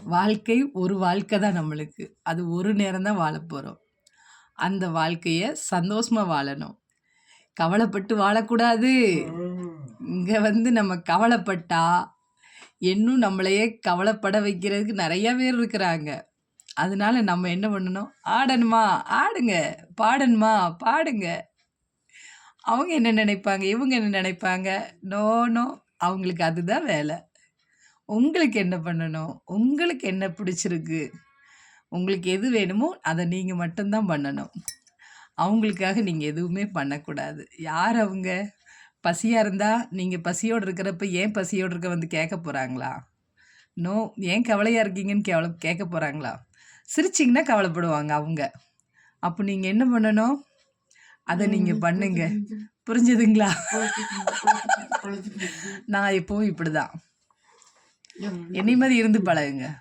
வாழ்க்கை ஒரு வாழ்க்கை தான் நம்மளுக்கு. அது ஒரு நேரம் தான் வாழப் போறோம். அந்த வாழ்க்கைய சந்தோஷமா வாழணும். கவலைப்பட்டு வாழக்கூடாது. இங்க வந்து நம்ம கவலைப்பட்டா, இன்னும் நம்மளையே கவலைப்பட வைக்கிறதுக்கு நெறைய பேர் இருக்கிறாங்க. அதனால நம்ம என்ன பண்ணணும்? ஆடணுமா? ஆடுங்க. பாடணுமா? பாடுங்க. அவங்க என்ன நினைப்பாங்க? இவங்க என்ன நினைப்பாங்க? No, no. அவங்களுக்கு அதுதான் வேல. உங்களுக்கு என்ன பண்ணணும்? உங்களுக்கு என்ன பிடிச்சிருக்கு? உங்களுக்கு எது வேணுமோ, அத நீங்க மட்டும் தான் பண்ணணும். அவங்களுக்காக நீங்க எதுவுமே பண்ணக்கூடாது. யார் அவங்க? பசியா இருந்தா, நீங்க பசியோட இருக்கிறப்ப, ஏன் பசியோட இருக்க வந்து கேட்க போறாங்களா? நோ. ஏன் கவலையா இருக்கீங்கன்னு கேட்க போறாங்களா? சிரிச்சீங்கன்னா கவலைப்படுவாங்க அவங்க. அப்ப நீங்க என்ன பண்ணணும்? அத நீங்க பண்ணுங்க. புரிஞ்சுதுங்களா? நான் எப்பவும் இப்படிதான். என்னைய மாரி இருந்து பழகுங்க.